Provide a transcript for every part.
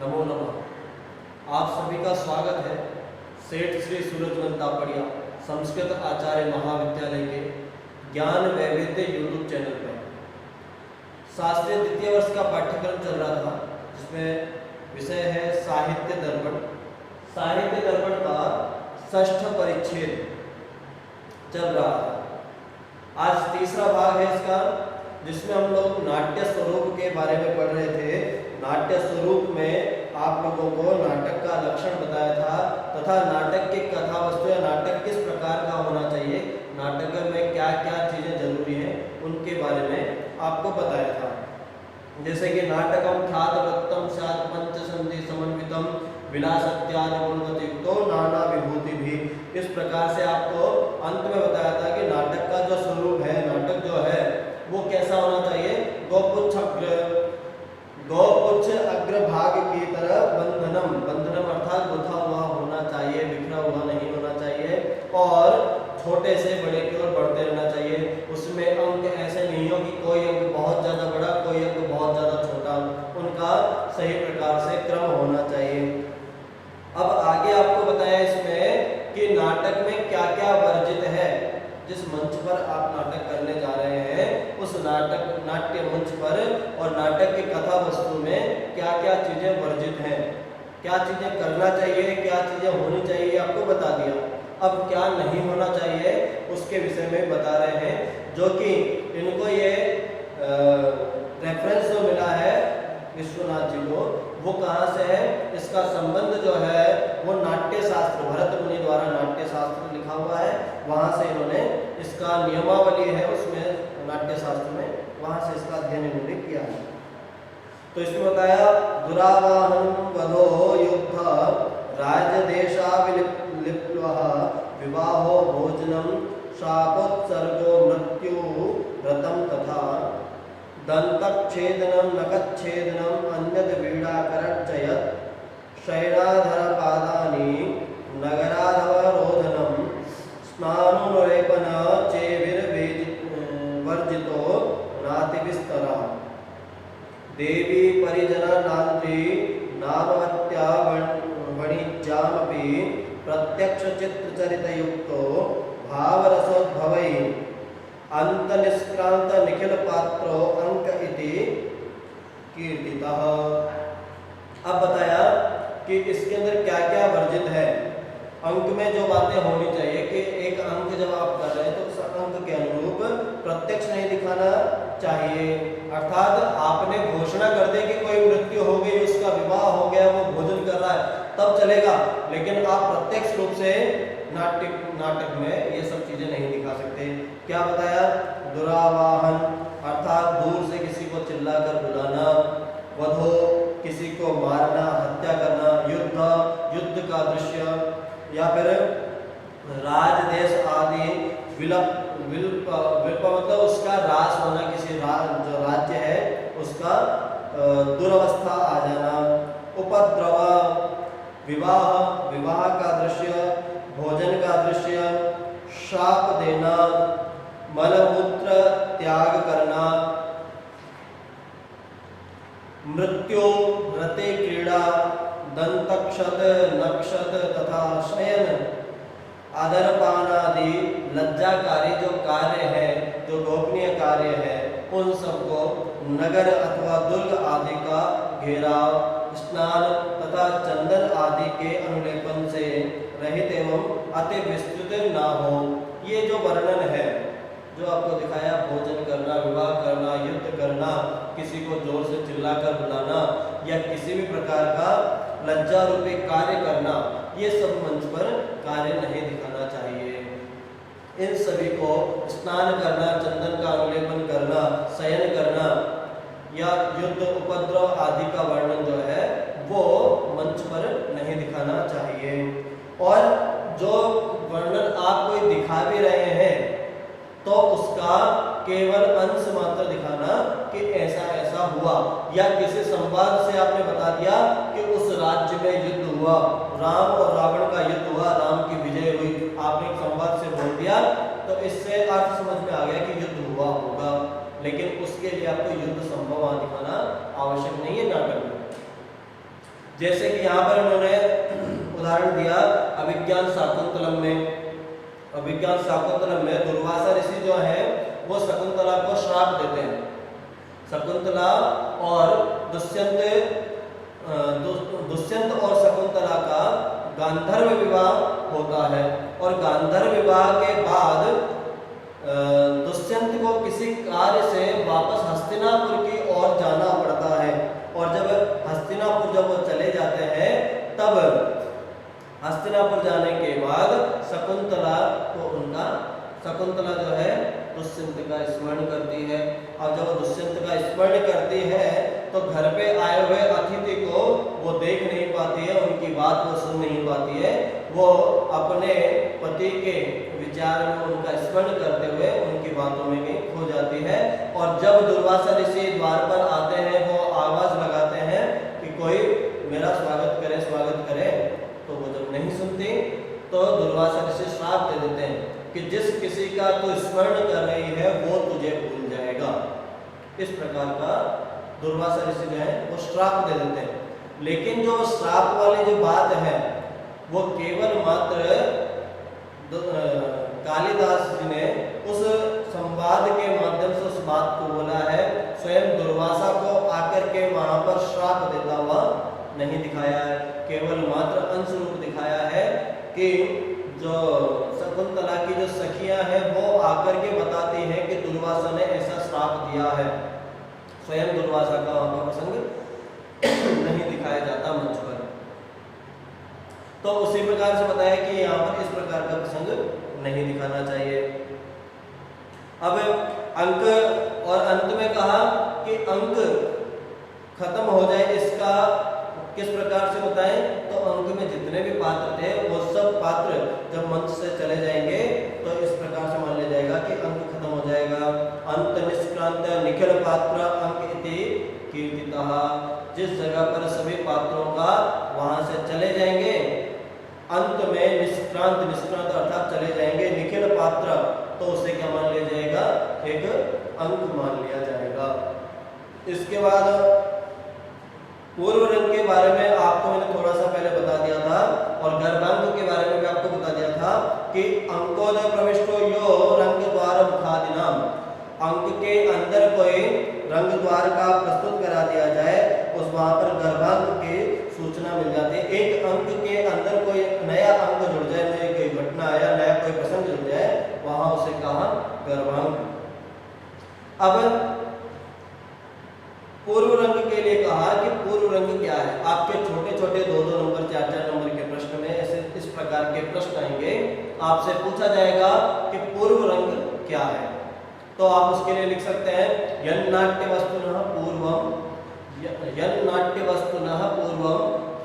नमो नमः। आप सभी का स्वागत है सेठ श्री सूरजवंत तापड़िया संस्कृत आचार्य महाविद्यालय के ज्ञान वैविध्य यूट्यूब चैनल पर। शास्त्रीय द्वितीय वर्ष का पाठ्यक्रम चल रहा था, जिसमें विषय है साहित्य दर्पण। साहित्य दर्पण का 6ठ परिच्छेद चल रहा था। आज तीसरा भाग है इसका, जिसमें हम लोग नाट्य स्वरूप के बारे में पढ़ रहे थे। नाट्य स्वरूप में आप लोगों को नाटक का लक्षण बताया था तथा नाटक की कथा वस्तु या नाटक किस प्रकार का होना चाहिए, नाटक में क्या क्या चीजें जरूरी हैं, उनके बारे में आपको बताया था। जैसे कि नाटकम ख्यात वृत्तम स्यात् पंचसंधि समन्वितम विलासत्यादि गुणवतयुक्तो नाना विभूति भी। इस प्रकार से आपको अंत में बताया था कि नाटक का जो स्वरूप है, नाटक जो है वो कैसा होना चाहिए। गौपुच्छ अग्रभाग की तरह बंधनम, बंधनम अर्थात गुथा हुआ होना चाहिए, बिखरा हुआ नहीं होना चाहिए, और छोटे से बड़े की ओर बढ़ते रहना चाहिए। उसमें अंक ऐसे नहीं हो कि कोई अंक बहुत ज्यादा बड़ा, कोई अंक बहुत ज्यादा छोटा, उनका सही प्रकार से क्रम होना चाहिए। अब आगे आपको बताया इसमें कि नाटक में क्या क्या वर्जित है। जिस मंच पर आप नाटक करने जा रहे हैं, उस नाट्य मंच पर और नाटक की कथा वस्तु में क्या क्या चीजें वर्जित हैं, क्या चीजें करना चाहिए, क्या चीजें होनी चाहिए, आपको बता दिया। अब क्या नहीं होना चाहिए उसके विषय में बता रहे हैं, जो कि इनको ये रेफरेंस जो मिला है विश्वनाथ जी को, वो कहाँ से है, इसका संबंध जो है वो नाट्य शास्त्र, भरत मुनि द्वारा नाट्य शास्त्र लिखा हुआ है, वहां से इन्होंने इसका नियमावली है उसमें नाट्य शास्त्र में, वहां से इसका अध्ययन इन्होंने किया है। तो इसमें बताया दुरावाहन वधो युद्ध राज्य देशाविलिप्लुः विवाहो भोजनम शापोत्सर्गो मृत्यु व्रतम तथा दंतच्छेदनम नखच्छेदनम अन्यद वीणाकरच्चयत् शयनाधरपादानि नगराधवरोधनम स्नानुलेपन चेविर्वर्जितो नातिविस्तरः देवी परिजननान्त्री नामवत्या वणिज्यामपि प्रत्यक्षचित्रचरितयुक्तो भावरसोद्भवैः अंतनिष्क्रांत निखिल पात्रो अंक इति कीर्तितः। अब बताया कि इसके अंदर क्या क्या वर्जित है। अंक में जो बातें होनी चाहिए कि एक अंक जब आप कर रहे हैं तो उस अंक के अनुरूप प्रत्यक्ष नहीं दिखाना चाहिए, अर्थात आपने घोषणा कर दे कि कोई मृत्यु हो गई, उसका विवाह हो गया, वो भोजन कर रहा है, तब चलेगा, लेकिन आप प्रत्यक्ष रूप से नाटक में ये सब चीजें नहीं दिखा सकते। क्या बताया, दुरावाहन अर्थात दूर से किसी को चिल्लाकर बुलाना, वधो किसी को मारना, हत्या करना, युद्ध का दृश्य, या फिर राज देश आदि विल्प मतलब उसका रास होना, किसी जो राज्य है उसका दुरवस्था आ जाना, उपद्रव विवाह का दृश्य, भोजन का दृश्य, शाप देना, मलमूत्र त्याग करना, मृत्यु, रते क्रीड़ा, दंतक्षत, नक्षत तथा शयन, आदरपानादि लज्जाकारी जो कार्य है, जो गोपनीय कार्य है, उन सबको नगर अथवा दुर्ग आदि का घेराव, स्नान तथा चंदन आदि के अनुलेपन से रहित एवं अति विस्तृत ना हो। ये जो वर्णन है जो आपको दिखाया, भोजन करना, विवाह करना, युद्ध करना, किसी को जोर से चिल्लाकर बुलाना, या किसी भी प्रकार का लज्जा रूपी कार्य करना, ये सब मंच पर कार्य नहीं दिखाना चाहिए। इन सभी को स्नान करना, चंदन का अनुलेपन करना, शयन करना या युद्ध उपद्रव आदि का वर्णन जो है वो मंच पर नहीं दिखाना चाहिए। और जो वर्णन आप कोई दिखा भी रहे हैं तो उसका केवल अंश मात्र दिखाना कि ऐसा ऐसा हुआ, या किसी संवाद से आपने बता दिया कि उस राज्य में युद्ध हुआ, राम और रावण का युद्ध हुआ, राम की विजय हुई, आपने एक संवाद से बोल दिया, तो इससे अर्थ समझ में आ गया कि युद्ध हुआ होगा, लेकिन उसके लिए आपको युद्ध संभव दिखाना आवश्यक नहीं है नाटक में। जैसे कि यहाँ पर उन्होंने उदाहरण दिया अभिज्ञान शाकुंतलम में। अभिज्ञान शाकुंतलम में दुर्वासा ऋषि जो है वो शकुंतला को श्राप देते हैं। शकुंतला और दुष्यंत और शकुंतला का गांधर्व विवाह होता है और गांधर्व विवाह के बाद दुष्यंत को किसी कार्य से वापस हस्तिनापुर की ओर जाना पड़ता है और जब हस्तिनापुर जब वो चले जाते हैं तब हस्तिनापुर जाने के बाद शकुंतला जो है दुष्यंत का स्मरण करती है और जब वो दुष्यंत का स्मरण करती है तो घर पे आए हुए अतिथि को वो देख नहीं पाती है, उनकी बात वो सुन नहीं पाती है। वो अपने पति के विचार में उनका स्मरण करते हुए उनकी बातों में खो जाती है। और जब दुर्वासा ऋषि द्वार पर आते हैं वो आवाज लगाते हैं कि कोई मेरा स्वागत करे, तो वो जब नहीं सुनती तो दुर्वासा ऋषि श्राप दे देते हैं कि जिस किसी का तू स्मरण कर रही है वो तुझे भूल जाएगा। इस प्रकार का दुर्वासा ऋषि जो है वो श्राप दे देते हैं। लेकिन जो श्राप वाली जो बात है वो केवल मात्र कालिदास जी ने उस संवाद के माध्यम से उस बात को बोला है, स्वयं दुर्वासा को आकर के वहां पर श्राप देता हुआ नहीं दिखाया है। केवल मात्र अंश रूप दिखाया है कि जो शकुंतला की जो सखियां हैं वो आकर के बताती हैं कि दुर्वासा ने ऐसा श्राप दिया है। स्वयं दुर्वासा का वहां पर प्रसंग नहीं दिखाया जाता मंच पर। तो उसी प्रकार से बताया कि यहाँ पर इस प्रकार का प्रसंग नहीं दिखाना चाहिए। अब अंक और अंत में कहा कि अंक खत्म हो जाए, इसका किस प्रकार से बताएं, तो अंक में जितने भी पात्र थे वो सब पात्र जब मंच से चले जाएंगे तो इस प्रकार से मान लिया जाएगा कि अंक खत्म हो जाएगा। अंत निष्क्रांत निखिल पात्र अंक इति कीर्तितः, जिस जगह पर सभी पात्रों का वहां से चले जाएंगे, अंत में निष्क्रांत अर्थात चले जाएंगे निखिल पात्र, तो उसे क्या मान लिया जाएगा, एक अंक मान लिया जाएगा। इसके बाद पूर्व रंग के बारे में आपको मैंने थोड़ा सा पहले बता दिया था और गर्भांक के बारे में भी आपको बता दिया था कि अंकोदय प्रविष्टो यो रंग द्वार मुखादिनाम, अंक के अंदर कोई रंग द्वार का प्रस्तुत करा दिया जाए उस वहां पर गर्भांक की सूचना मिल जाती है। एक अंक के अंदर कोई नया अंक जुड़ जाए, नई कोई घटना या नया कोई प्रसंग जुड़ जाए, वहां उसे कहा गर्भांक। अब पूर्व रंग के लिए कहा कि पूर्व रंग क्या है। आपके छोटे छोटे 2-2 नंबर 4-4 नंबर के प्रश्न में ऐसे इस प्रकार के प्रश्न आएंगे, आपसे पूछा जाएगा कि पूर्व रंग क्या है। तो आप उसके लिए लिख सकते हैं यन्नाट्य वस्तुनः पूर्वम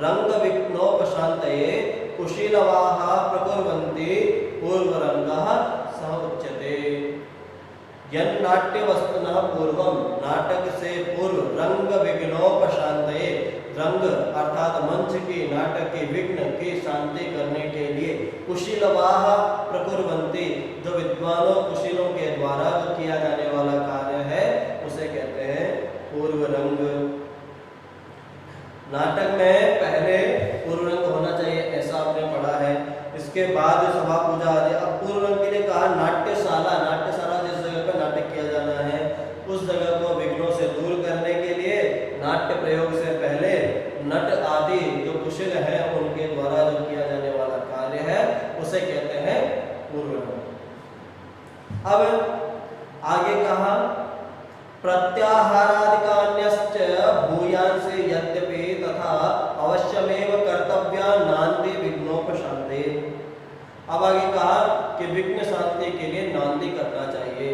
रंग विघ्नोपशांतये कुशीलवाः प्रकुर्वन्ति पूर्वरंगः सः उच्यते। यन्नाट्य वस्तुनः पूर्वम, नाटक से पूर्व, रंग विघ्नोपशांतये, रंग अर्थात मंच की नाटक के विघ्न की शांति करने के लिए, कुशीलवाः प्रकुर्वन्ति, जो विद्वानों कुशीलों के द्वारा जो किया जाने वाला कार्य है उसे कहते हैं पूर्व रंग। नाटक में पहले पूर्व रंग होना चाहिए ऐसा आपने पढ़ा है, इसके बाद सभा पूजा आदि। अब पूर्व रंग के लिए कहा नाट्यशाला जिस जगह पर नाटक किया जाना है उस जगह को विघ्नों से दूर करने के लिए नाट्य प्रयोग से पहले नट आदि जो कुशल है उनके द्वारा जो किया जाने वाला कार्य है उसे कहते हैं पूर्व रंग। अब आगे कहा प्रत्याहारादिकान्यश्च भूयांसे यद्यपि तथा अवश्यमेव कर्तव्या नांदी विघ्नोपशांते। अब आगे कहा कि विघ्न शांति के लिए नांदी करना चाहिए।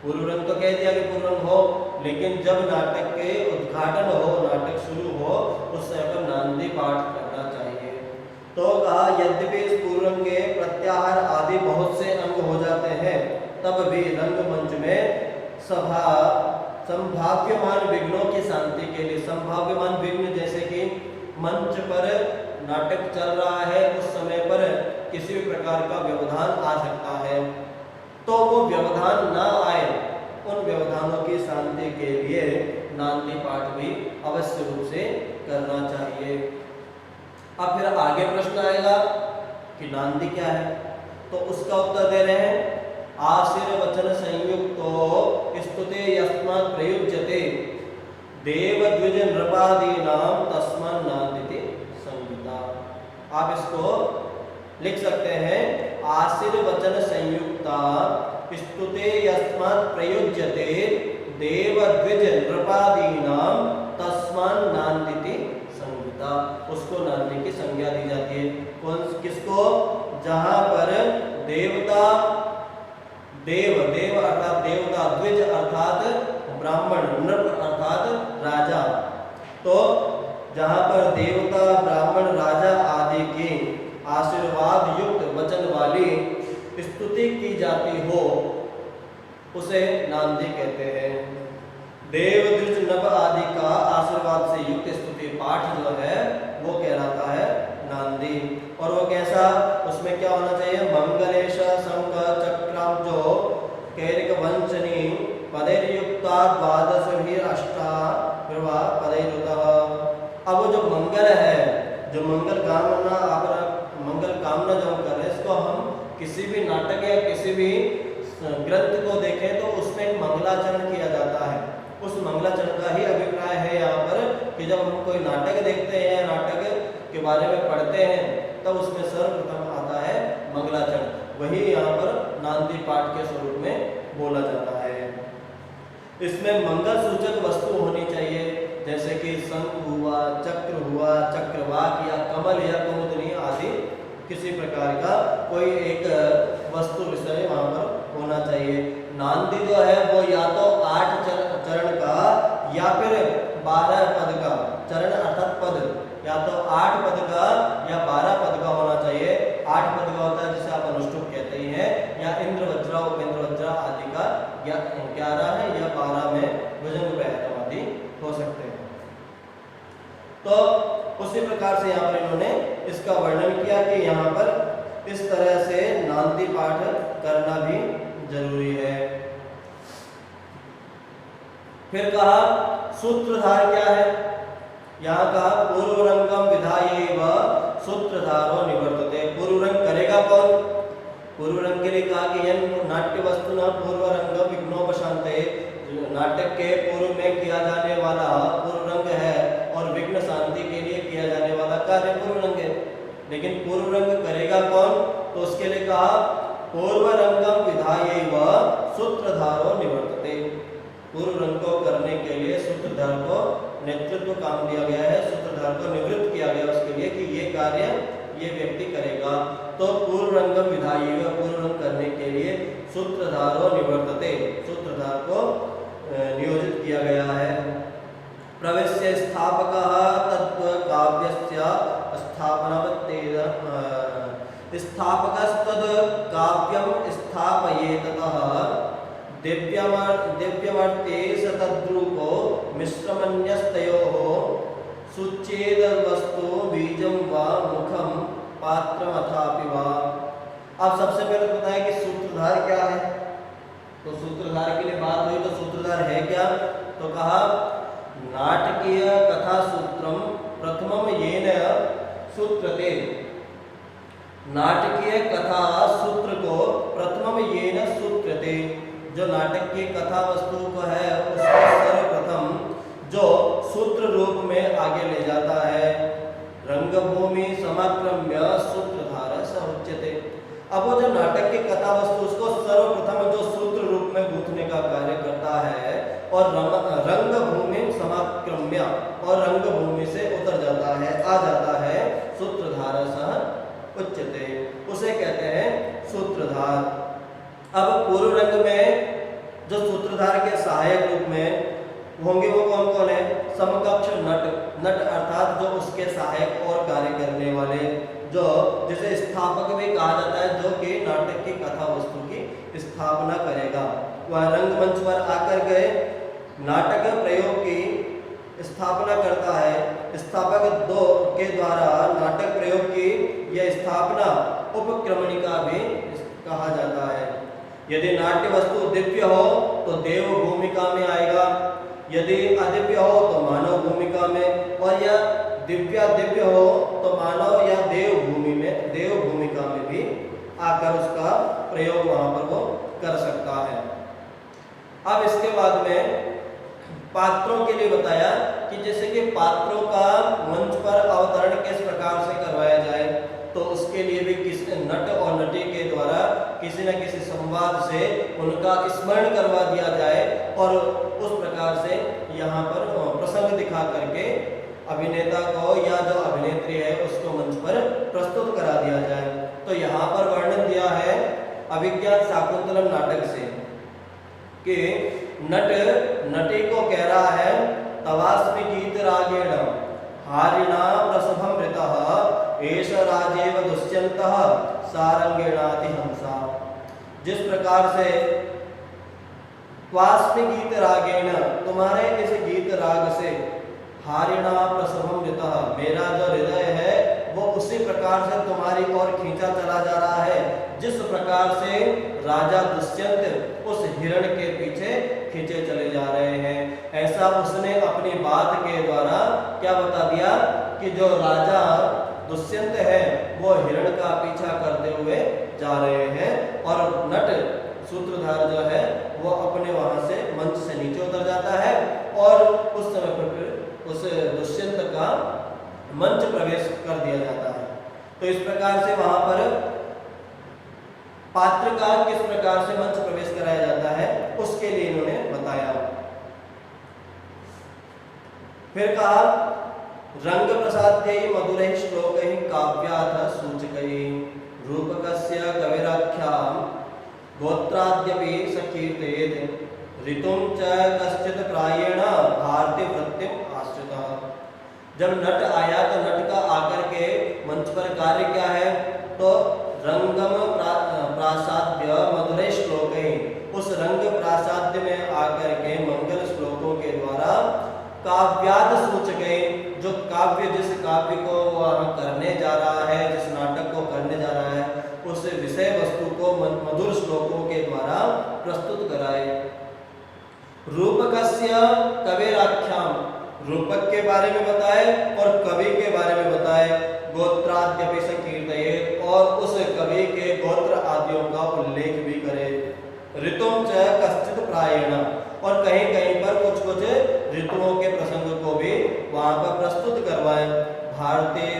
पूर्व रंग तो कह दिया कि पूर्व रंग हो, लेकिन जब नाटक के उद्घाटन हो, नाटक शुरू हो, उस समय पर नांदी पाठ करना चाहिए। तो कहा यद्यपि इस पूर्व रंग के प्रत्याहार आदि बहुत से अंग हो जाते हैं, तब भी रंगमंच में संभाव्यमान विघ्नों की शांति के लिए, संभाव्यमान विघ्न जैसे कि मंच पर नाटक चल रहा है उस समय पर किसी भी प्रकार का व्यवधान आ सकता है, तो वो व्यवधान ना आए, उन व्यवधानों की शांति के लिए नांदी पाठ भी अवश्य रूप से करना चाहिए। अब फिर आगे प्रश्न आएगा कि नांदी क्या है, तो उसका उत्तर दे रहे हैं आशीर्वचन संयुक्तो स्तुते यस्मात् प्रयुज्यते देव द्विज नृपादीनां तस्मात् नांदिति संहिता। आप इसको लिख सकते हैं आशीर्वचन संयुक्ता स्तुते यस्मात् प्रयुज्यते देव द्विज नृपादीनां तस्मात् नांदिति संहिता। उसको नांदी की संज्ञा दी जाती है। कौन किसको? जहां पर देवता, देव देव अर्थात देवता, द्विज अर्थात ब्राह्मण, नृप अर्थात राजा, तो जहां पर देवता, ब्राह्मण, राजा आदि की आशीर्वाद युक्त वचन वाली स्तुति की जाती हो उसे नांदी कहते हैं। देव द्विज नभ आदि का आशीर्वाद से युक्त स्तुति पाठ जो है वो कहलाता है नांदी। और वो कैसा? उसमें क्या होना चाहिए? मंगलेश संग चक्राम जो कैरिक वंचनी पदैर्युक्ता द्वादश भी अष्टा पदैरुतः। अब वो जो मंगल है, जो मंगल कामना, आप मंगल कामना जो हम कर रहे हैं, इसको हम किसी भी नाटक या किसी भी ग्रंथ को देखें तो उसमें एक मंगलाचरण किया जाता है। उस मंगलाचरण का ही अभिप्राय है यहाँ पर कि जब हम कोई नाटक देखते हैं, नाटक के बारे में पढ़ते हैं, तब उसमें सर्वप्रथम आता है मंगलाचरण। वही यहाँ पर नांदी पाठ के स्वरूप में बोला जाता है। इसमें मंगल सूचक वस्तु होनी चाहिए, जैसे कि शंख हुआ, चक्रवाक या कमल या कुमुदनी आदि किसी प्रकार का कोई एक वस्तु विषय वहां पर होना चाहिए। नांदी जो है वो या तो 8 चरण का या फिर 12 पद का, चरण अर्थात पद, या तो 8 पद का या 12 पद का होना चाहिए। 8 पद का होता है जिसे आप अनुष्टुप कहते ही हैं, या इंद्र वज्रा, उपेंद्र वज्रा आदि का, या 11 है या 12 में भुजंग प्रयत्न आदि हो सकते हैं। तो उसी प्रकार से यहाँ पर इन्होंने इसका वर्णन किया कि यहाँ पर इस तरह से नांदी पाठ करना भी जरूरी है। फिर कहा सूत्रधार क्या है? यहाँ कहा पूर्वरंगम विधायैव सूत्रधारो निवर्तते। पूर्वरंग करेगा कौन? पूर्वरंग के लिए कहा कि यन नाट्य वस्तु न पूर्वरंग विघ्नोपशांते, नाटक के पूर्व में किया जाने वाला पूर्वरंग है और विघ्न शांति के लिए किया जाने वाला कार्य पूर्वरंग है। लेकिन पूर्वरंग करेगा कौन? तो उसके लिए कहा पूर्वरंगम विधायैव सूत्रधारो निवर्तते। पूर्वरंग को करने के लिए सूत्रधार को नेतृत्व काम दिया गया है, सूत्रधार को निवृत्त किया गया उसके लिए कि ये कार्य ये व्यक्ति करेगा। तो पूर्वरंगम विधायैव, पूर्वरंग करने के लिए सूत्रधारो निवर्तते, सूत्रधार को नियोजित किया गया है। प्रवेश्य स्थापकः तत्व काव्यस्य स्थापनवत्तेन स्थापकस्तद काव्यम स्थापयेततः दिव्यमर्ते सतद्रूपो मिश्रमन्यस्तयोः सुच्छेदवस्तु बीजं वा मुखं पात्रमथापि वा। अब सबसे पहले बताएं कि सूत्रधार क्या है। तो सूत्रधार के लिए बात हुई, तो सूत्रधार है क्या? तो कहा नाटकीय कथा सूत्रम प्रथमम येन सूत्रते। नाटकीय कथा सूत्र को प्रथमम येन सूत्रते, जो नाटक की कथा वस्तु को है उसको सर्वप्रथम जो सूत्र रूप में आगे ले जाता है। रंगभूमि समाक्रम्य सूत्रधार स उच्यते। अब वो जो नाटक की कथा वस्तु उसको सर्वप्रथम जो सूत्र रूप में गूंथने का कार्य करता है और रंगभूमि समाक्रम्य, और रंगभूमि से उतर जाता है, आ जाता है, सूत्रधार सह उच्यते, उसे कहते हैं सूत्रधार। अब पूर्व रंग में जो सूत्रधार के सहायक रूप में होंगे वो कौन कौन है? समकक्ष नट, नट अर्थात जो उसके सहायक और कार्य करने वाले, जो जिसे स्थापक भी कहा जाता है, जो कि नाटक की कथा वस्तु की स्थापना करेगा। वह रंगमंच पर आकर के नाटक प्रयोग की स्थापना करता है। स्थापक दो के द्वारा नाटक प्रयोग की यह स्थापना उपक्रमणिका भी कहा जाता है। यदि नाट्य वस्तु दिव्य हो तो देव भूमिका में आएगा, यदि अदिव्य हो तो मानव भूमिका में, और यह दिव्य हो तो मानव या देव भूमिका में भी आकर उसका प्रयोग वहां पर वो कर सकता है। अब इसके बाद में पात्रों के लिए बताया कि जैसे कि पात्रों का मंच पर अवतरण किस प्रकार से करवाया जाए, तो उसके लिए भी किसी नट और नटी के द्वारा किसी न किसी संवाद से उनका स्मरण करवा दिया जाए और उस प्रकार से यहाँ पर प्रसंग दिखा करके अभिनेता को या जो अभिनेत्री है उसको मंच पर प्रस्तुत करा दिया जाए। तो यहाँ पर वर्णन दिया है अभिज्ञान शाकुंतलम नाटक से कि नट नटी को कह रहा है तवास्मि गीत रागेण हारिणा प्रसभम ऋतः एष राजेव दुष्यन्तः सारंगेणाति हंसा। जिस प्रकार से त्वास्मि गीत रागेण, तुम्हारे इस गीत राग से, हारिणा प्रसभम ऋतः, मेरा जो हृदय है वो उसी प्रकार से तुम्हारी ओर खींचा चला जा रहा है जिस प्रकार से राजा दुष्यंत उस हिरण के पीछे खींचे चले जा रहे हैं। ऐसा उसने अपनी बात के द्वारा क्या बता दिया कि जो राजा दुष्यंत है वो हिरण का पीछा करते हुए जा रहे हैं और नट सूत्रधार जो है वो अपने वहां से मंच से नीचे उतर जाता है और उस समय पर उस दुष्यंत का मंच प्रवेश कर दिया जाता है। तो इस प्रकार से वहां पर पात्र का किस प्रकार से मंच प्रवेश कराया जाता है उसके लिए इन्होंने बताया। फिर कहा रंग प्रसाद्यै मधुरै श्लोकै काव्यार्थ सूचकै रूपकस्य कविराख्यां गोत्राद्यपि सकीर्तेत ऋतुं च कश्चित् प्रायेण भारती वृत्तिम् आश्रितः। जब नट आया तो नट का आकर के मंच पर कार्य क्या है, तो रंगम प्रासाद्य मधुरै श्लोकै, उस रंग प्रासाद्य में आकर के मंगल श्लोकों के द्वारा काव्याद सूचकै, जो काव्य जिस काव्य को वह करने जा रहा है, जिस नाटक को करने जा रहा है उस विषय वस्तु को मधुर श्लोकों के द्वारा प्रस्तुत कराए। रूपकस्य कविराख्याम, रूपक के बारे में बताए और कवि के बारे में बताए। गोत्राद्यपि सकीर्तयेत्, और उस कवि के गोत्र आदियों का उल्लेख भी करे। ऋतुं च कश्चित् प्रायेण, और कहीं कहीं पर कुछ कुछ ऋतुओं के प्रसंग को भी वहां पर प्रस्तुत करवाए। भारतीय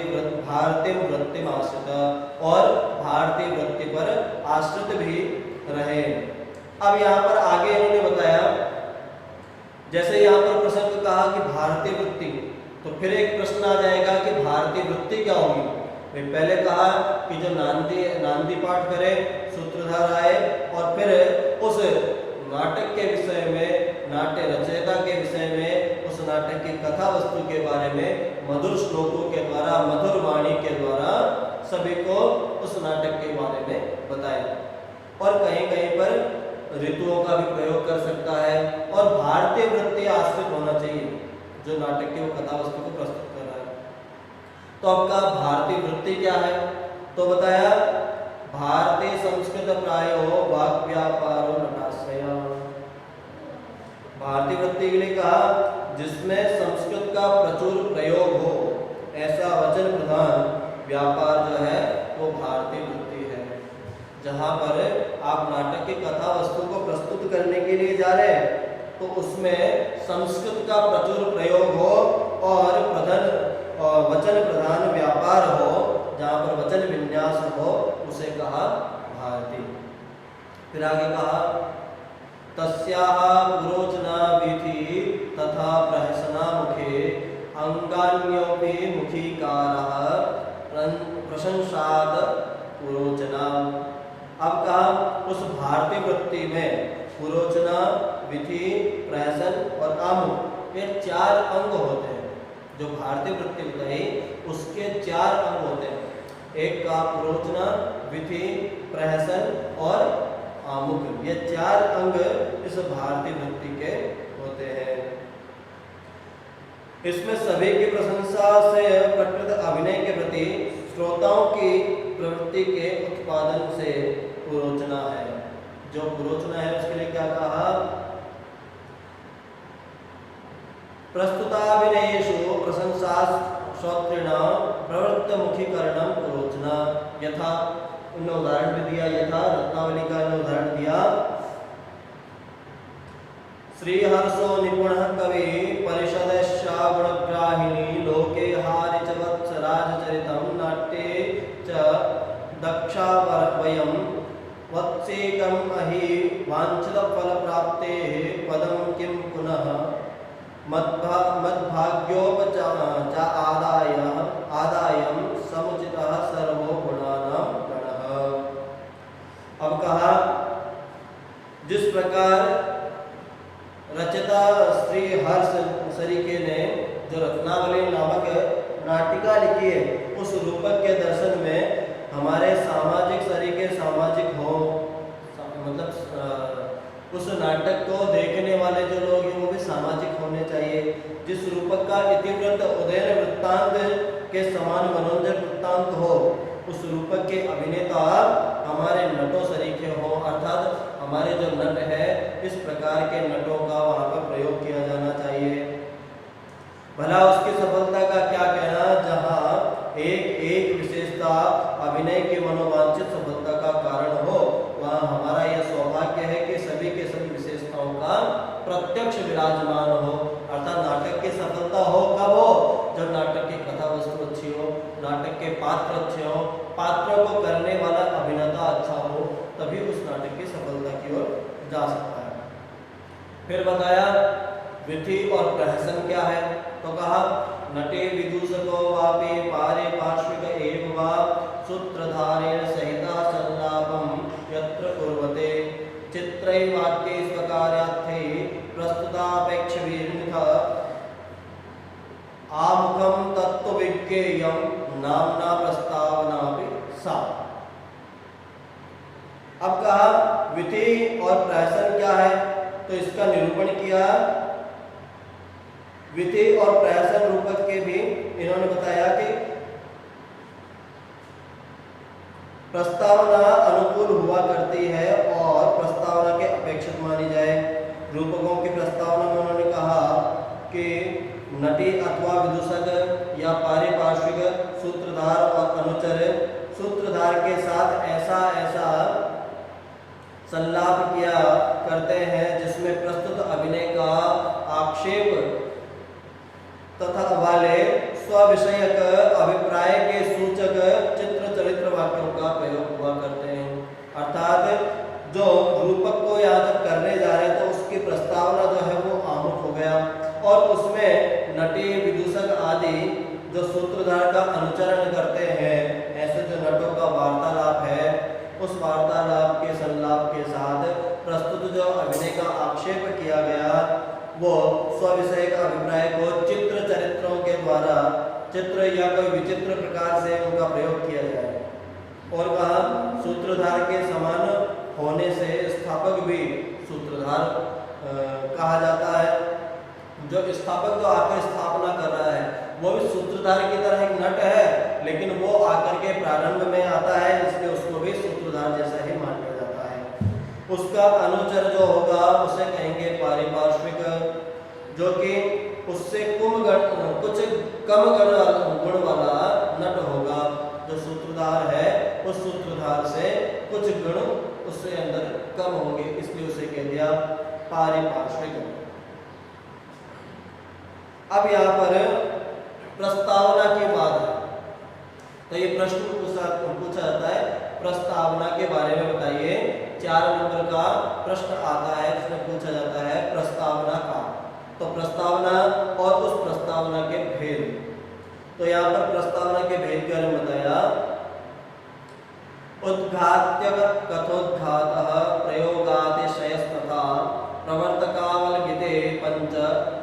वृत्ति आश्रित, और भारतीय वृत्ति पर आश्रित भी रहे। अब यहाँ पर आगे इन्होंने बताया, जैसे यहाँ पर प्रसंग कहा कि भारतीय वृत्ति, तो फिर एक प्रश्न आ जाएगा कि भारतीय वृत्ति क्या होगी। पहले कहा कि जो नांदी पाठ करे, सूत्रधार आए और फिर उस नाटक के विषय में, नाट्य रचयिता के विषय में, उस नाटक की कथा वस्तु के बारे में मधुर श्लोकों के द्वारा, मधुर वाणी के द्वारा सभी को उस नाटक के बारे में बताया। और कहीं कहीं पर ऋतुओं का भी प्रयोग कर सकता है और भारतीय वृत्ति आश्रित होना चाहिए जो नाटक की वो कथा वस्तु को प्रस्तुत कर रहा है। तो आपका भारतीय वृत्ति क्या है, तो बताया भारतीय संस्कृत प्रायो वाक् व्यापारो नटाश्रय। भारतीय वृत्ति के लिए कहा जिसमें संस्कृत का प्रचुर प्रयोग हो, ऐसा वचन प्रधान व्यापार जो है वो भारतीय वृत्ति है। जहाँ पर आप नाटक की कथा वस्तु को प्रस्तुत करने के लिए जा रहे हैं तो उसमें संस्कृत का प्रचुर प्रयोग हो और वचन प्रधान व्यापार हो, जहाँ पर वचन विन्यास हो, उसे कहा भारती। फिर आगे कहा तस्याः पुरोचना विधि तथा प्रहसना मुखे अंगान्योपि मुखीकारः प्रशंसाद पुरोचना। अब कहा उस भारतीय वृत्ति में पुरोचना, विधि, प्रहसन और आमुख, ये 4 अंग होते हैं। जो भारतीय वृत्ति बताई उसके 4 अंग होते हैं। एक का पुरोचना, विधि, प्रहसन और आमुख, ये 4 अंग इस भारतीय वृत्ति के होते हैं। इसमें सभी की प्रशंसा से प्रकृत अभिनय के प्रति श्रोताओं की प्रवृत्ति के उत्पादन से पुरोचना है। जो पुरोचना है उसके लिए क्या कहा, प्रस्तुताभिनयेषु प्रशंसा श्रोत्रिणां प्रवृत्तमुखीकरणं रोचना। यथा उन्होंने उदाहरण भी दिया, यथा रत्नावली का उन्होंने उदाहरण दिया। श्रीहर्षो निपुणः कवि परिषदस्या गुणग्राहिणी लोके हारि च वत्स राजचरितं नाट्ये च दक्षा वयं वत्सेकम् अहि वाञ्छितफलप्राप्तेः पदं किं पुनः आदायं समुचितः सर्वो गुणानां गणः। अब कहा जिस प्रकार रचयिता श्री हर्ष सरीखे ने जो रत्नावली नामक नाटिका लिखी है, उस रूपक के दर्शन में हमारे सामाजिक सरीखे सामाजिक हो, मतलब उस नाटक को देखने वाले जो लोग हैं वो भी सामाजिक होने चाहिए। जिस रूपक का इतिवृत्त उदयन वृत्तांत के समान मनोरंजक वृत्तांत हो, उस रूपक के अभिनेता हमारे नटों सरीखे हो, अर्थात हमारे जो नट है इस प्रकार के नटों का वहाँ पर प्रयोग किया जाना चाहिए। भला उसकी सफलता का क्या कहना, जहाँ एक एक विशेषता अभिनय की मनोवांछित सफलता का कारण हो, वहाँ हमारा यह सौभाग्य है कि सभी के सभी विशेषताओं का प्रत्यक्ष विराजमान हो। अर्थात नाटक की सफलता हो कब हो, जब नाटक की कथा वस्तु अच्छी हो, नाटक के पात्र अच्छे हो, पात्रों को करने वाला अभिनेता अच्छा हो, तभी उस नाटक की सफलता की ओर जा सकता है। फिर बताया विधि और प्रहसन क्या है, तो कहा नटे विदूषको वापि पारे पार्श्विक एव वा सूत्रधारेण सहिता संलापं यत्र कुर्वते चित्रै वाक्ये स्वकार्यार्थे प्रस्तुतापेक्षवीर्मिथ आमुखं तत्त्वविज्ञेयं नाम्ना प्रस्तावनापि सा। अब कहा विधि और प्रहसन क्या है, तो इसका निरूपण किया। विधि और प्रहसन रूपक के भी इन्होंने बताया कि प्रस्तावना अनुकूल हुआ करती है और प्रस्तावना के अपेक्षित मानी जाए। रूपकों की प्रस्तावना में उन्होंने कहा कि नटी अथवा विदूषक या पारिपार्श्विक सूत्रधार और अनुचर सूत्रधार के साथ ऐसा ऐसा संलाप किया करते हैं जिसमें प्रस्तुत अभिनय का आक्षेप तथा वाले स्विषयक अभिप्राय के सूचक चित्र चरित्र वाक्यों का प्रयोग हुआ करते हैं। अर्थात जो रूपक को यहाँ जब करने जा रहे हैं तो उसकी प्रस्तावना जो है वो आमुख हो गया, और उसमें नटी विदूषक आदि जो सूत्रधार का अनुचरण करते हैं, ऐसे जो नटों का वार्तालाप है, उस वार्तालाप के संलाप के साथ प्रस्तुत जो अभिनय का आक्षेप किया गया वो स्विषय का अभिप्राय को चित्र चरित्रों के द्वारा चित्र या कोई विचित्र प्रकार से उनका प्रयोग किया जाए। और कहा सूत्रधार के समान होने से स्थापक भी सूत्रधार कहा जाता है। जो स्थापक जो आकर स्थापना कर रहा है वो भी सूत्रधार की तरह एक नट है, लेकिन वो आकर के प्रारंभ में आता है, इसलिए उसको भी सूत्रधार जैसा ही माना जाता है। उसका अनुचर जो होगा उसे कहेंगे पारिपार्श्विक, जो कि उससे कुछ कम गुण वाला नट होगा। जो सूत्रधार है उस सूत्रधार से कुछ गुण उससे अंदर कम होंगे, इसलिए उसे कह दिया पारिपार्श्विक। अब यहाँ पर प्रस्तावना की बात है, तो ये प्रश्न पूछा जाता है प्रस्तावना के बारे में बताइए। 4 नंबर का प्रश्न आता है, इसमें पूछा जाता है प्रस्तावना का। तो प्रस्तावना और उस प्रस्तावना के भेद, तो यहाँ पर प्रस्तावना के भेद के बारे में बताया। उद्घात्य कथोद्घातः प्रयोगातिशयस्तथा प्रवर्तकावलगिते पंच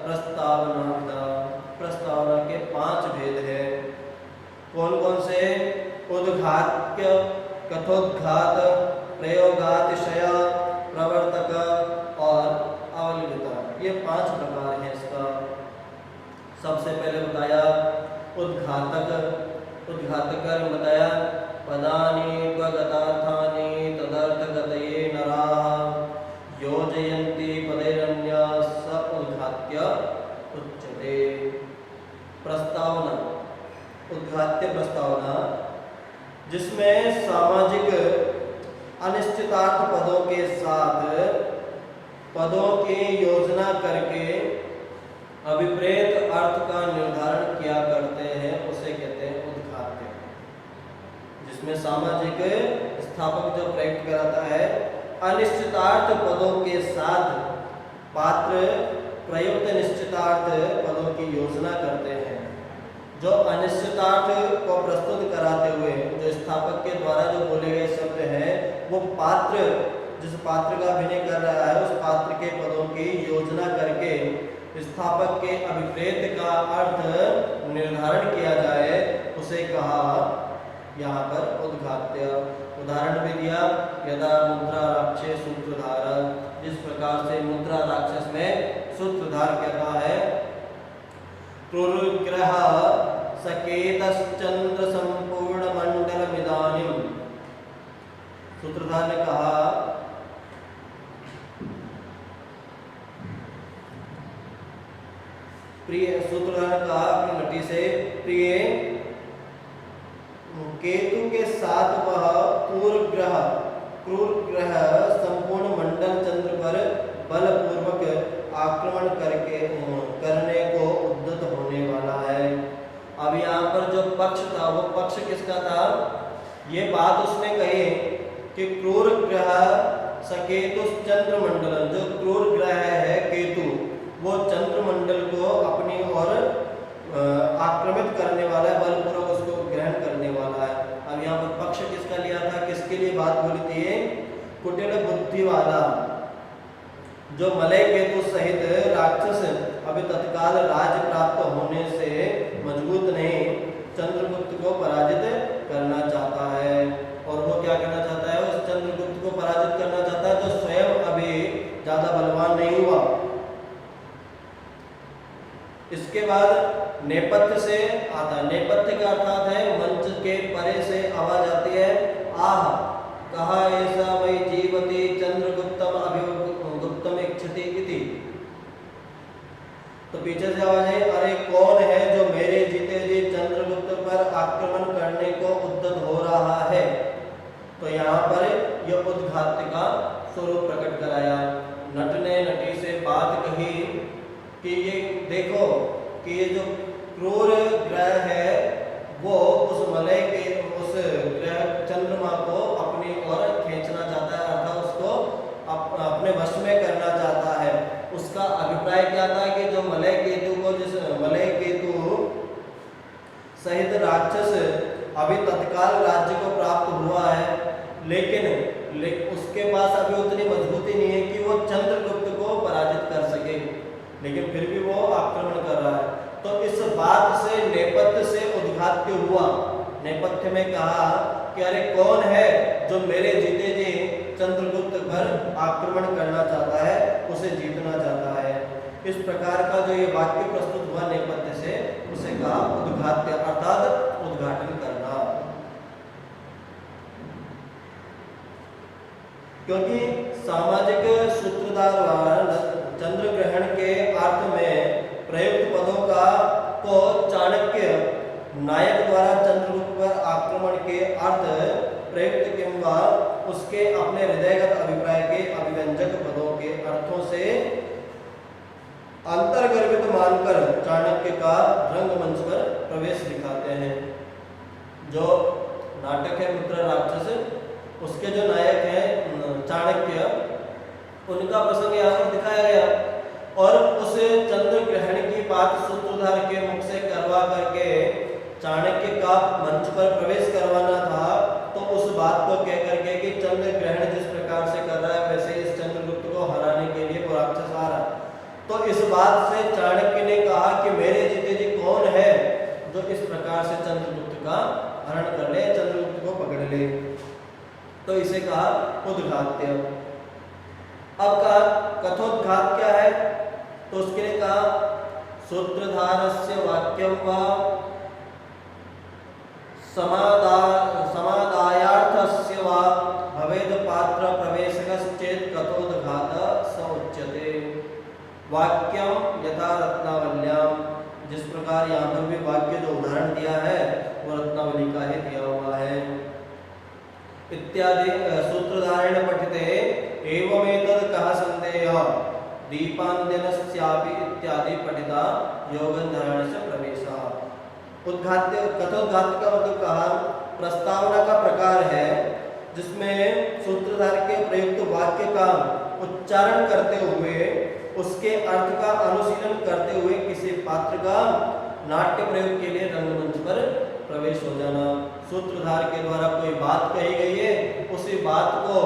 प्रस्तावना। प्रस्तावना के 5 भेद हैं। कौन कौन से? उद्घात्य, कथोद्घात, प्रयोगातिशय, प्रवर्तक और अवलगिता, ये 5 प्रकार हैं इसका। सबसे पहले बताया उद्घातक। उद्घातक बताया पदानि उपगतार्थानि तदर्थगतये नराः योजयन्ति पदैरन्य स उद्घात्य उच्यते। प्रस्तावना उद्घाट्य प्रस्तावना, जिसमें सामाजिक अनिश्चितार्थ पदों के साथ पदों की योजना करके अभिप्रेत अर्थ का निर्धारण किया करते हैं, उसे कहते हैं उद्घाट्य। जिसमें सामाजिक स्थापक जो प्रयुक्त कराता है, अनिश्चितार्थ पदों के साथ पात्र प्रयुक्त निश्चितार्थ पदों की योजना करते हैं। जो अनिश्चितार्थ को प्रस्तुत कराते हुए जो स्थापक के द्वारा जो बोले गए शब्द हैं, वो पात्र, जिस पात्र का अभिनय कर रहा है, उस पात्र के पदों की योजना करके स्थापक के अभिप्रेत का अर्थ निर्धारण किया जाए, उसे कहा यहाँ पर उद्घाट्य। उदाहरण भी दिया, यदा मुद्रा राक्षस सूत्रधार, जिस प्रकार से मुद्रा राक्षस में सूत्रधार कहता है, क्रूरग्रह सकेतश्चंद्र संपूर्ण मंडलमिदानीं। सूत्रधार ने कहा प्रिय, सूत्रधार ने कहा अपनी नटी से, प्रिय केतु के साथ वह क्रूर ग्रह संपूर्ण मंडल चंद्र पर बलपूर्वक आक्रमण करने को उद्यत होने वाला है। अब यहाँ पर जो पक्ष था, वो पक्ष किसका था? ये बात उसने कही कि क्रूर ग्रह सकेतु चंद्र मंडल, जो क्रूर ग्रह है केतु, वो चंद्र मंडल को अपनी ओर आक्रमित करने वाला है, बलपूर्वक उसको ग्रहण करने वाला है। अब यहाँ पर पक्ष किसका लिया था, किसके लिए बात बोली थी? कुटिल बुद्धि वाला जो मलय केतु सहित राक्षस अभी तत्काल राज्य प्राप्त होने से मजबूत नहीं, चंद्रगुप्त को पराजित करना चाहता है। और वो क्या करना चाहता है? उस चंद्रगुप्त को पराजित करना चाहता है जो स्वयं अभी ज्यादा बलवान नहीं हुआ। इसके बाद नेपथ्य से आता है। नेपथ्य का अर्थात है मंच के परे से आवाज आती है, आह कहा ऐसा वही जीवती चंद्रगुप्तम अभिगुप्तम इच्छति इति। तो पीछे से आवाज है, अरे कौन है जो मेरे जीते जी चंद्रगुप्त पर आक्रमण करने को उद्यत हो रहा है। तो यहाँ पर यह उद्घाट्य का स्वरूप प्रकट कराया। नट ने नटी से बात कही कि ये देखो कि ये जो क्रूर ग्रह है, वो उस मलय के उस ग्रह चंद्रमा को अपनी ओर खींचना चाहता है, अर्थात उसको अपने वश में करना चाहता है। उसका अभिप्राय क्या था कि जो मलय केतु को, जिस मलय केतु सहित राक्षस अभी तत्काल राज्य को प्राप्त हुआ है, लेकिन उसके पास अभी उतनी मजबूती नहीं है कि वो चंद्रगुप्त को पराजित कर सके, लेकिन फिर भी वो आक्रमण कर रहा है। तो इस बात से नेपथ्य से उद्घाट्य हुआ। नेपथ्य में कहा कि अरे कौन है जो मेरे जीते जी चंद्रगुप्त पर आक्रमण करना चाहता है, उसे जीतना चाहता है। इस प्रकार का जो ये वाक्य प्रस्तुत हुआ नेपथ्य से, उसे कहा उद्घाट्य, अर्थात उद्घाटन करना। क्योंकि सामाजिक सूत्रधार चंद्र ग्रहण के अर्थ में प्रयुक्त पदों को चाणक्य नायक द्वारा चंद्रगुप्त पर आक्रमण के अर्थ प्रयुक्त किंवा उसके अपने हृदयगत अभिप्राय के अभिव्यंजक पदों के अर्थों से अंतर्गर्भित मानकर चाणक्य का रंगमंच पर प्रवेश दिखाते हैं। जो नाटक है मुद्रा राक्षस, उसके जो नायक हैं चाणक्य, उनका प्रसंग यहाँ पर दिखाया गया। और उस चंद्र ग्रहण की बात सूत्रधार के मुख से करवा करके चाणक्य का मंच पर प्रवेश करवाना था। तो उस बात को कह करके कि चंद्र ग्रहण जिस प्रकार से कर रहा है, वैसे इस चंद्रगुप्त को हराने के लिए वो राक्षस आ रहा है। तो इस बात से चाणक्य ने कहा कि मेरे जीते जी कौन है जो इस प्रकार से चंद्रगुप्त का हरण कर ले, चंद्रगुप्त को पकड़ ले। तो इसे कहा उद्घाट्य। अब कहा कथोद्घात क्या है? तो उसके लिए कहा सूत्रधारस्य वाक्यं वा समादायार्थस्य वा भवेद पात्र प्रवेशकश्चेत् कथोद्घात स उच्यते। वाक्यम यथा रत्नावल्याम, जिस प्रकार यहाँ पर भी वाक्य जो उदाहरण दिया है रत्नावली का ही दिया हुआ है। इत्यादि सूत्रधारेण पठिते एवमेतद् कः संदेहः दीपान्यनस्यापि इत्यादि पठिता योगन्धारणस्य प्रवेशः। उद्घाट्य कथोद्घात का मतलब कहा प्रस्तावना का प्रकार है जिसमें सूत्रधार के प्रयुक्त वाक्य का उच्चारण करते हुए उसके अर्थ का अनुशीलन करते हुए किसी पात्र का नाट्य प्रयोग के लिए रंगमंच पर प्रवेश हो जाना। सूत्रधार के द्वारा कोई बात कही गई है, उसी बात को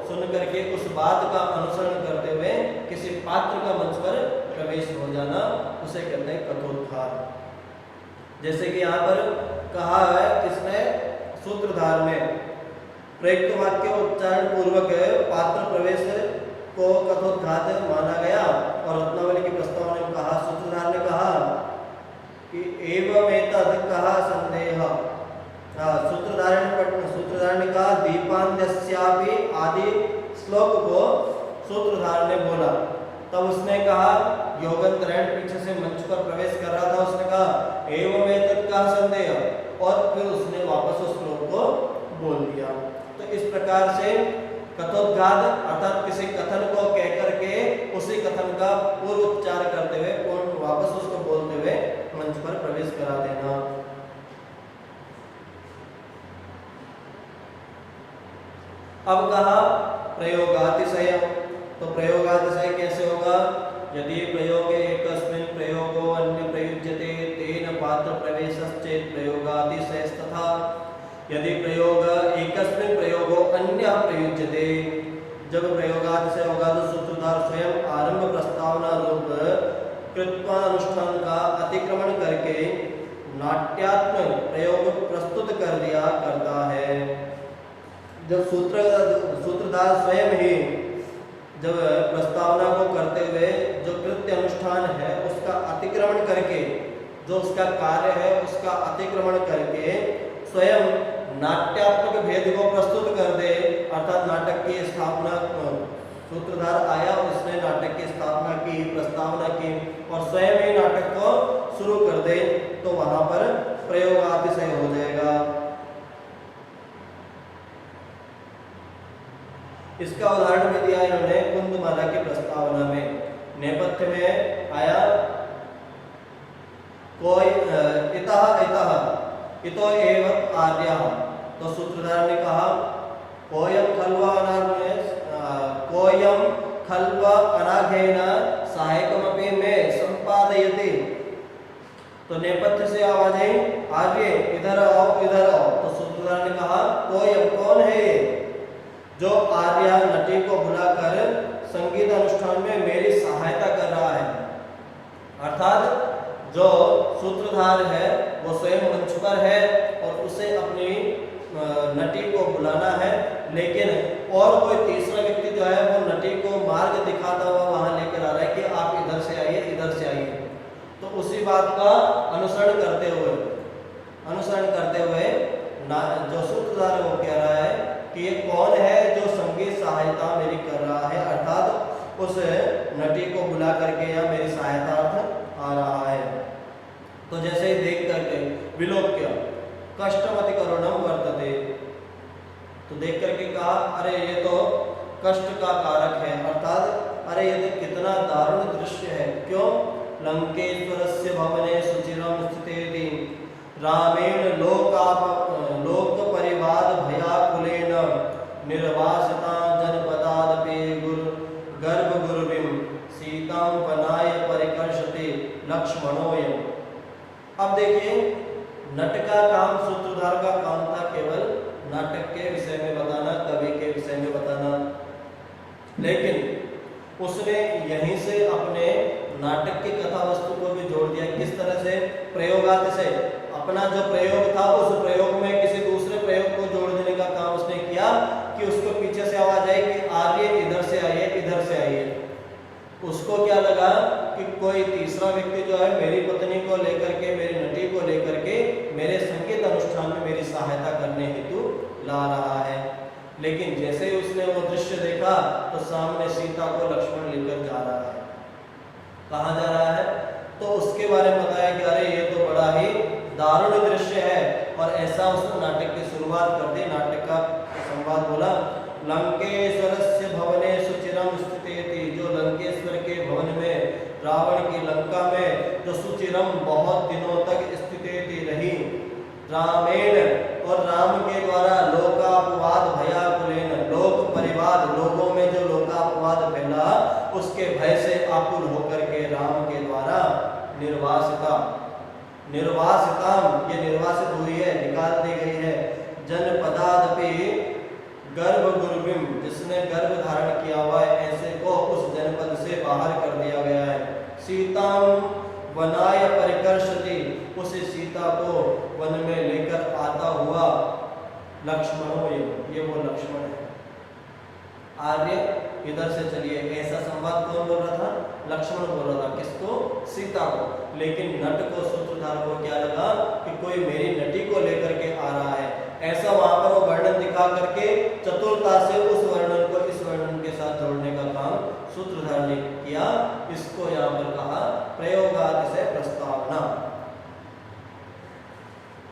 सुन करके उस बात का अनुसरण करते हुए किसी पात्र का मंच पर प्रवेश हो जाना, उसे कहते हैं कथोद्घात। जैसे कि यहाँ पर कहा है इसमें सूत्रधार में प्रयुक्त वाक्य उच्चारण पूर्वक पात्र प्रवेश को कथोद्घात माना गया। और रत्नावली की प्रस्तावना में कहा, सूत्रधार ने कहा कि एवमेतद् कः संदेहः। सूत्रधार ने कहा दीपान्यस्यापि आदि श्लोक को सूत्रधार ने बोला। तब उसने कहा योगंतरण पीछे से मंच पर प्रवेश कर रहा था, उसने कहा एवमेतद् कः संदेहः और फिर उसने वापस उस श्लोक को बोल दिया। तो इस प्रकार से कथोद्घात अर्थात किसी कथन को कह करके उसी कथन का पूर्व उच्चार करते हुए वापस उसको बोलते हुए मंच पर प्रवेश करा देना। अब कहा प्रयोगातिशय। तो प्रयोगातिशय कैसे होगा? यदि प्रयोगे एकस्मिन् प्रयोगो अन्य प्रयुज्यते तेन पात्र प्रवेशश्चेत् प्रयोगातिशयस्तथा। यदि प्रयोग एकस्मिन् प्रयोगो अन्य प्रयुज्यते, जब प्रयोगातिशय होगा तो सूत्रधार स्वयं आरंभ प्रस्तावना रूप कृत्वानुष्ठान का अतिक्रमण करके नाट्यात्मक प्रयोग प्रस्तुत कर दिया करता है। जब सूत्रधार स्वयं ही जब प्रस्तावना को करते हुए जो कृत्य अनुष्ठान है उसका अतिक्रमण करके, जो उसका कार्य है उसका अतिक्रमण करके स्वयं नाट्यात्मक भेद को प्रस्तुत कर दे, अर्थात नाटक की स्थापना, सूत्रधार आया उसने नाटक की स्थापना की, प्रस्तावना की और स्वयं ही नाटक को शुरू कर दे, तो वहां पर प्रयोगातिशय हो जाएगा। इसका उदाहरण भी दिया इन्होंने कुंदमाला की प्रस्तावना में। नेपथ्य में आया कोई इतः इतो एव आर्यः, तो सूत्रधार ने कहा कोयम खल्वा अनाघेन सहायकमपि मे संपादयति। तो नेपथ्य से आवाज आई आर्य इधर आओ इधर आओ। तो सूत्रधार ने कहा कोयम कौन है जो आर्य नटी को बुलाकर संगीत अनुष्ठान में मेरी सहायता कर रहा है। अर्थात जो सूत्रधार है वो स्वयं मंच पर है और उसे अपनी नटी को बुलाना है, लेकिन और कोई तीसरा व्यक्ति जो है वो नटी को मार्ग दिखाता हुआ वहां लेकर आ रहा है कि आप इधर से आइए इधर से आइए। तो उसी बात का अनुसरण करते हुए जो सूत्रधार है वो कह रहा है कि ये कौन है जो संगीत सहायता मेरी कर रहा है, अर्थात उस नटी को बुला करके या मेरी सहायतार्थ आ रहा है। तो जैसे ही देख करके विलोक्य कष्टमति करुणम वर्तते, तो देख करके कहा अरे ये तो कष्ट का कारक है, अर्थात अरे ये तो कितना दारुण दृश्य है। क्यों? लंकेश्वरस्य भवने सुचिरम स्थितेति रामेण लोक परिवाद भयाकुलेन निर्वासिता जनपदादपि गर्भ गुरुविम सीतां वनाय परिकर्षति लक्ष्मणोयम्। अब देखिए नट का काम, सूत्रधार का काम था केवल नाटक के विषय में बताना, कवि के विषय में बताना, लेकिन उसने यहीं से अपने नाटक की कथा वस्तु को भी जोड़ दिया। किस तरह से? प्रयोगातिशय, अपना जो प्रयोग था उस प्रयोग में किसी दूसरे प्रयोग को जोड़ देने का काम उसने किया कि उसको पीछे से आवाज आई कि आर्य इधर से आइए इधर से आइए। उसको क्या लगा कि कोई तीसरा व्यक्ति जो है मेरी पत्नी को लेकर के, मेरी नटी को लेकर के मेरे संगीत अनुष्ठान में मेरी सहायता करने हेतु ला रहा है। लेकिन जैसे ही उसने वो दृश्य देखा तो सामने सीता को लक्ष्मण लेकर जा रहा है। कहाँ जा रहा है? तो उसके बारे में बताया कि अरे ये तो बड़ा ही दारुण दृश्य है और ऐसा शुरुआत कर दी, नाटक का संवाद बोला। लंकेश्वरस्य भवने सुचिरम स्थितेति, जो लंकेश्वर के भवन में, रावण की लंका में जो सुचिरम बहुत दिनों तक स्थितेति रही, रामेण और राम के द्वारा, लोकापवाद भयाकुलेन, लोक परिवाद, लोगों में जो लोकापवाद फैला उसके भय से आकुल होकर के राम के द्वारा निर्वासिता, निर्वासिताम, ये निर्वासित हुई है, निकाल दी गई है। जनपदादपि गर्भ गुरुविम, जिसने गर्भ धारण किया हुआ है ऐसे को उस जनपद से बाहर कर दिया गया है। सीताम वनाय परिकर्षति, उस सीता को वन में लेकर आता हुआ लक्ष्मण, ये वो लक्ष्मण है। आगे इधर से चलिए, ऐसा संवाद कौन बोल रहा था? लक्ष्मण बोल रहा था। किसको? सीता को। लेकिन नट को, सूत्रधार को क्या लगा कि कोई मेरी नटी को लेकर के आ रहा है, ऐसा वहां पर वो वर्णन दिखा करके चतुरता से उस वर्णन को इस वर्णन के साथ जोड़ने का काम सूत्रधार ने किया। इसको यहाँ पर कहा